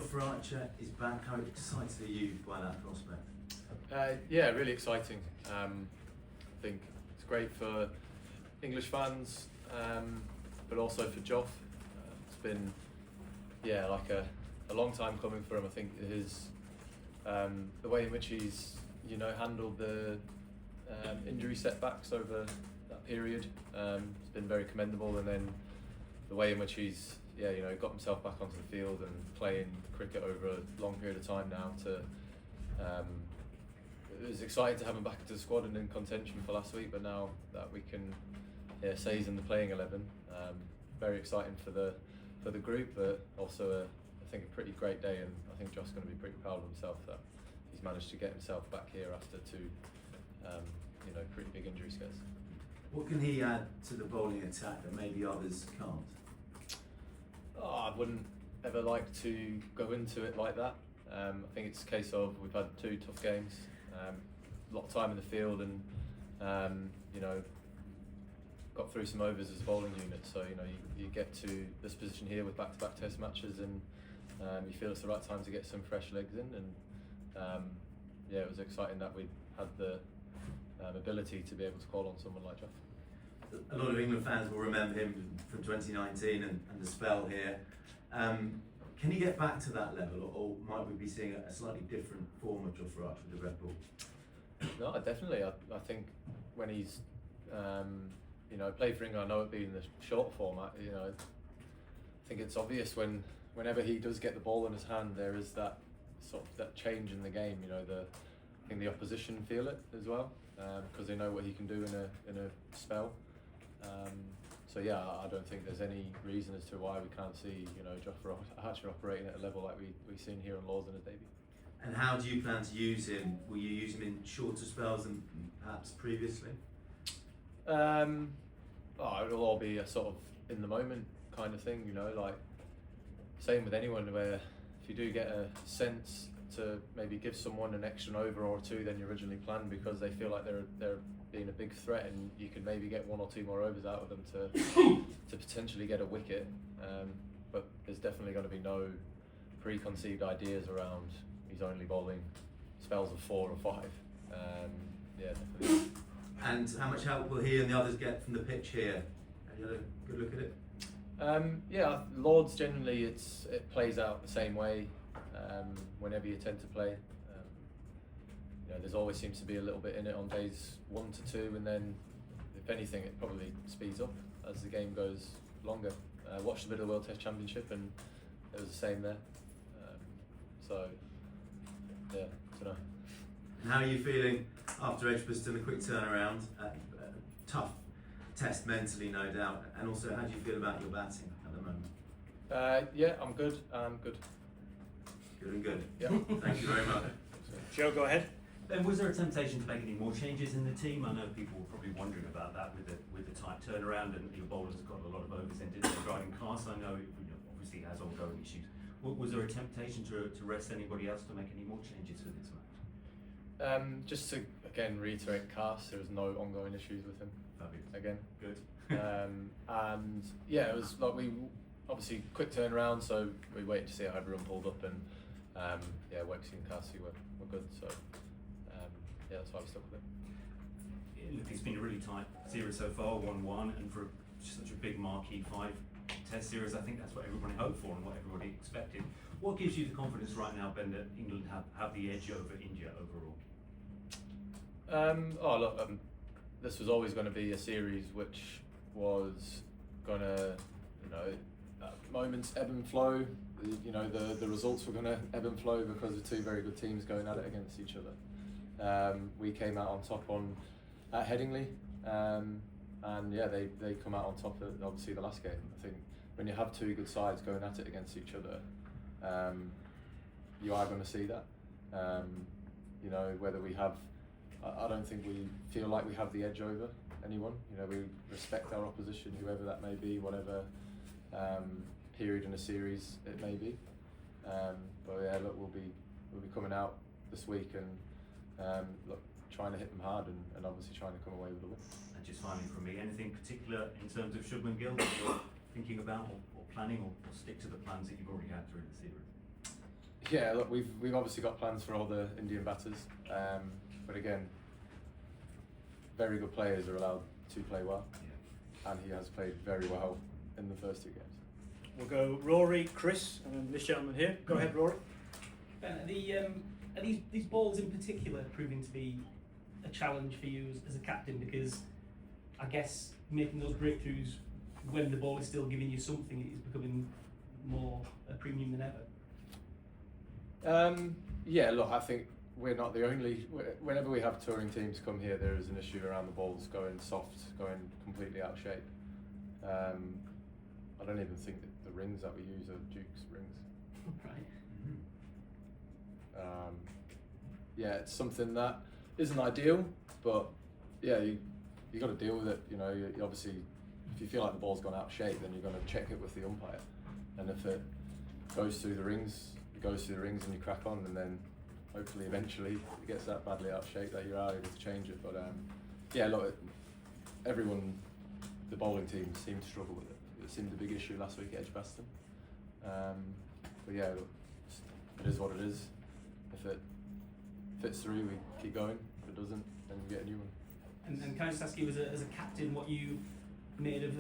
Jofra Archer is back. How excited are you by that prospect? Yeah, really exciting. I think it's great for English fans, but also for Joff. It's been, like a long time coming for him. I think his the way in which he's handled the injury setbacks over that period has been very commendable, and then the way in which he's got himself back onto the field and playing cricket over a long period of time now. It was exciting to have him back into the squad and in contention for last week, but now that we can say he's in the playing 11, very exciting for the group, but also I think a pretty great day, and I think Josh's going to be pretty proud of himself that he's managed to get himself back here after two pretty big injury scares. What can he add to the bowling attack that maybe others can't? I wouldn't ever like to go into it like that. I think it's a case of we've had two tough games, a lot of time in the field, and got through some overs as a bowling unit. So you get to this position here with back-to-back Test matches, and you feel it's the right time to get some fresh legs in. And it was exciting that we had the ability to be able to call on someone like Jeff. A lot of England fans will remember him from 2019 and the spell here. Can he get back to that level, or might we be seeing a slightly different form of Jofra Archer with the red ball? No, definitely. I think when he's played for England, I know it'd be in the short format. I think it's obvious whenever he does get the ball in his hand, there is that sort of that change in the game. I think the opposition feel it as well, because they know what he can do in a spell. I don't think there's any reason as to why we can't see Jofra Archer operating at a level like we've seen here on Lords in his debut. And how do you plan to use him? Will you use him in shorter spells than perhaps previously? It'll all be a sort of in the moment kind of thing, like same with anyone, where if you do get a sense to maybe give someone an extra over or two than you originally planned because they feel like they're being a big threat, and you can maybe get one or two more overs out of them to potentially get a wicket, but there's definitely going to be no preconceived ideas around he's only bowling spells of 4 or 5. Definitely. And how much help will he and the others get from the pitch here? Have you had a good look at it? Lords generally it plays out the same way whenever you tend to play. There's always seems to be a little bit in it on days 1 to 2, and then if anything it probably speeds up as the game goes longer. Watched a bit of the World Test Championship and it was the same there. I don't know. And how are you feeling after Edgbaston, a quick turnaround? Tough test mentally, no doubt. And also, how do you feel about your batting at the moment? I'm good. Good. Good and good. Yeah. Thank you very much. Joe, go ahead. Ben, was there a temptation to make any more changes in the team? I know people were probably wondering about that with the tight turnaround, and your bowlers have got a lot of overs ended in the driving class. I know it obviously has ongoing issues. Was there a temptation to rest anybody else to make any more changes for this match? Just to again reiterate, Cass, there was no ongoing issues with him. Fabulous. Again. Good. It was like we obviously quick turnaround, so we waited to see how everyone pulled up, and Wexy and Cassie were good, so that's why we stuck with it. Look, it's been a really tight series so far, 1-1, and for such a big marquee 5 Test series, I think that's what everybody hoped for and what everybody expected. What gives you the confidence right now, Ben, that England have the edge over India overall? This was always going to be a series which was going to, at moments ebb and flow. The results were going to ebb and flow because of two very good teams going at it against each other. We came out on top at Headingley, they come out on top of obviously the last game. I think when you have two good sides going at it against each other, you are going to see that. Whether we have, I don't think we feel like we have the edge over anyone. We respect our opposition, whoever that may be, whatever period in a series it may be. We'll be coming out this week and trying to hit them hard and obviously trying to come away with a win. And just finally from me, anything particular in terms of Shubman Gill that you're thinking about or planning, or stick to the plans that you've already had through the series? Yeah, look, we've obviously got plans for all the Indian batters, but again, very good players are allowed to play well, and he has played very well in the first 2 games. We'll go Rory, Chris, and then this gentleman here. Go ahead, Rory. Ben, are these balls in particular proving to be a challenge for you as a captain? Because I guess making those breakthroughs when the ball is still giving you something is becoming more a premium than ever. Yeah, look, I think we're not the only. Whenever we have touring teams come here, there is an issue around the balls going soft, going completely out of shape. I don't even think that the rings that we use are Duke's rings. Right. Yeah, it's something that isn't ideal, but yeah, you got to deal with it. You know, you obviously, if you feel like the ball's gone out of shape, then you're going to check it with the umpire, and if it goes through the rings, it goes through the rings, and you crack on, and then hopefully eventually it gets that badly out of shape that you're able to change it. But yeah, look, everyone, the bowling team seemed to struggle with it. It seemed a big issue last week at Edgbaston. But yeah, look, it is what it is. If it fits through, we keep going. If it doesn't, then we get a new one. And can I just ask you, as a captain, what you made of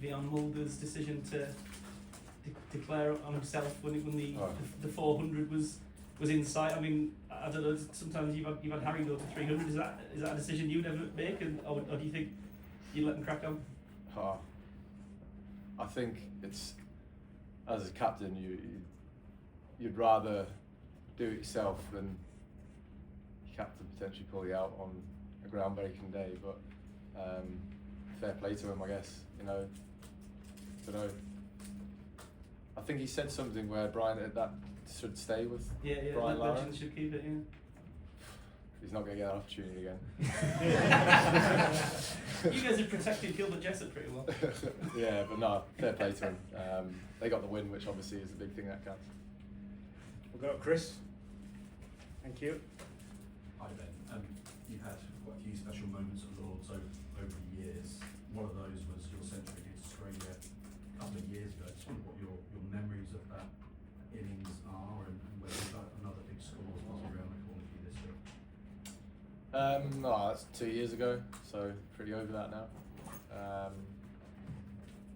Vian Mulder's decision to declare on himself when the 400 was in sight? I mean, I don't know. Sometimes you've had Harry go to 300. Is that a decision you'd ever make, or do you think you'd let him crack on? I think it's, as a captain, you'd rather do it yourself than your captain potentially pull you out on a groundbreaking day. But fair play to him, I guess. You know, don't know. I think he said something where Brian that should stay with Brian Lara. Legend should keep it. Yeah. He's not going to get that opportunity again. You guys have protected Gilbert Jessup pretty well. Yeah, but no, fair play to him. They got the win, which obviously is the big thing that counts. We'll go to Chris. Thank you. Hi Ben. You've had quite a few special moments at Lords over the years. One of those was your century against Australia a couple of years ago. I just wonder what your memories of that innings are, and whether you've got another big score possibly around the corner for you this year. That's 2 years ago, so pretty over that now.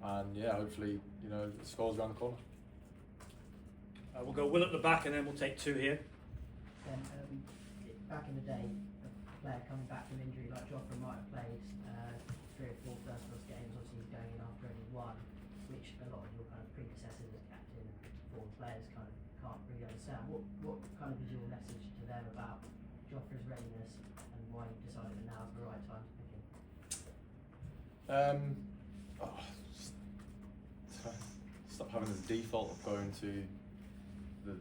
And yeah, hopefully, you know, the score's around the corner. We'll go Will at the back, and then we'll take two here. Back in the day, a player coming back from injury like Jofra might have played 3 or 4 first-class games. Obviously, he's going in after only one, which a lot of your kind of predecessors as captain and forward players kind of can't really understand. What kind of is your message to them about Jofra's readiness and why you decided that now is the right time to pick him? Stop having this default of going to the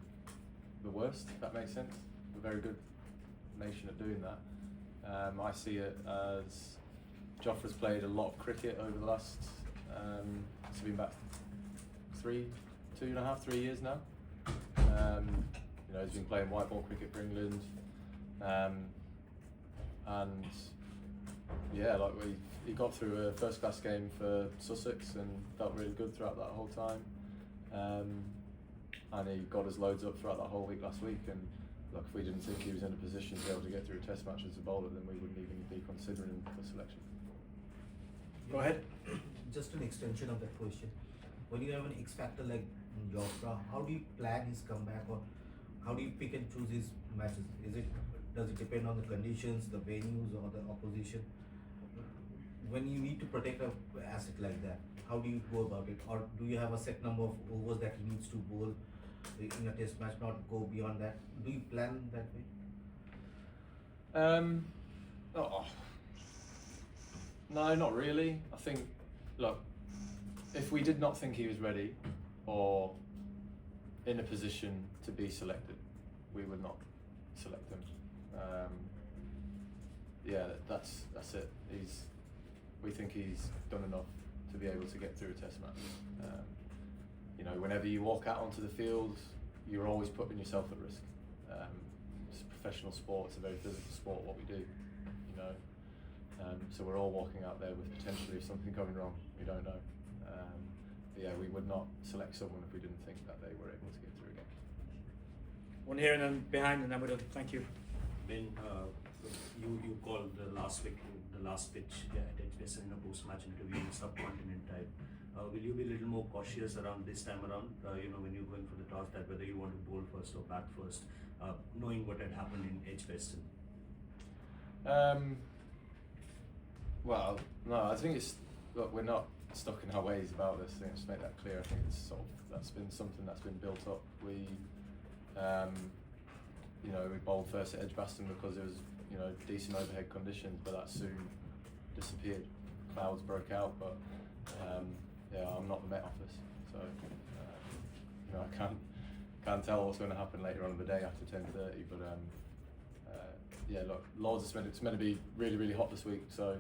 worst, if that makes sense. We're a very good nation at doing that. I see it as Jofra's played a lot of cricket over the last, it's been about 3 years now. You know, he's been playing white ball cricket for England, and yeah, like he got through a first class game for Sussex and felt really good throughout that whole time. And he got his loads up throughout that whole week last week. And look, if we didn't think he was in a position to be able to get through a test match as a bowler, then we wouldn't even be considering him for selection. Go ahead. Just an extension of that question. When you have an X factor like Jofra, how do you plan his comeback, or how do you pick and choose his matches? Does it depend on the conditions, the venues, or the opposition? When you need to protect an asset like that, how do you go about it? Or do you have a set number of overs that he needs to bowl in a test match, not go beyond that? Do you plan that way? No, not really. I think, look, if we did not think he was ready or in a position to be selected, we would not select him. Yeah, that's it. We think he's done enough to be able to get through a test match. You know, whenever you walk out onto the field, you're always putting yourself at risk. It's a professional sport, it's a very physical sport, what we do, you know. So we're all walking out there with potentially something going wrong, we don't know. But yeah, we would not select someone if we didn't think that they were able to get through again. One here and then behind, and then we're done. Thank you. Ben, you called the last pitch at Edgbaston in a post-match interview in subcontinent type. Will you be a little more cautious around this time around? When you're going for the toss, that whether you want to bowl first or bat first, knowing what had happened in Edgbaston. Well, no, I think look, we're not stuck in our ways about this. I think just make that clear. I think that's been something that's been built up. We bowled first at Edgbaston because it was decent overhead conditions, but that soon disappeared. Clouds broke out, but I'm not the Met Office, so I can't tell what's going to happen later on in the day after 10:30. But look, Lords is meant to be really, really hot this week, so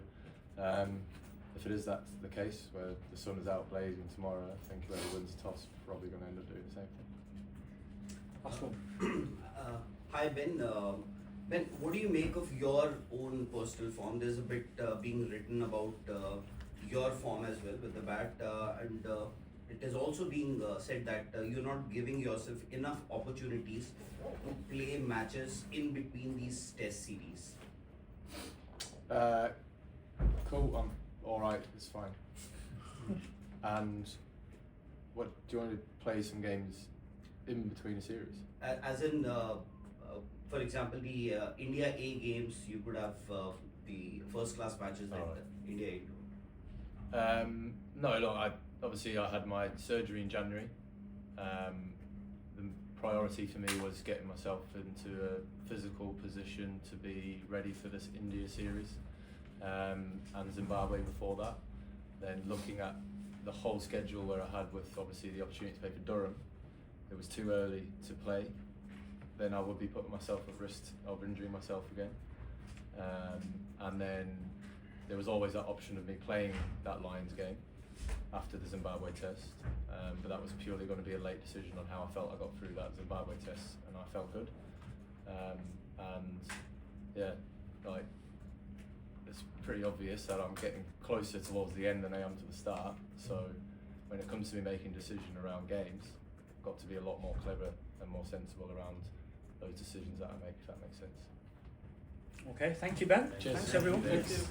if it is that's the case where the sun is out blazing tomorrow, I think whoever wins the toss is probably going to end up doing the same thing. Last one. Hi Ben. Ben, what do you make of your own personal form? There's a bit being written about your form as well with the bat, and it is also being said that you're not giving yourself enough opportunities to play matches in between these test series. Cool, I'm alright, it's fine. And what, do you want to play some games in between a series? As in, for example, the India A games, you could have the first class matches like Alright. the India A do. No, look, I had my surgery in January. The priority for me was getting myself into a physical position to be ready for this India series, and Zimbabwe before that. Then looking at the whole schedule where I had with obviously the opportunity to play for Durham, it was too early to play. Then I would be putting myself at risk of injuring myself again. And then there was always that option of me playing that Lions game after the Zimbabwe test, but that was purely going to be a late decision on how I felt I got through that Zimbabwe test, and I felt good. It's pretty obvious that I'm getting closer towards the end than I am to the start, so when it comes to me making decisions around games, I've got to be a lot more clever and more sensible around those decisions that I make, if that makes sense. Okay, thank you, Ben. Cheers. Thanks everyone. Thanks.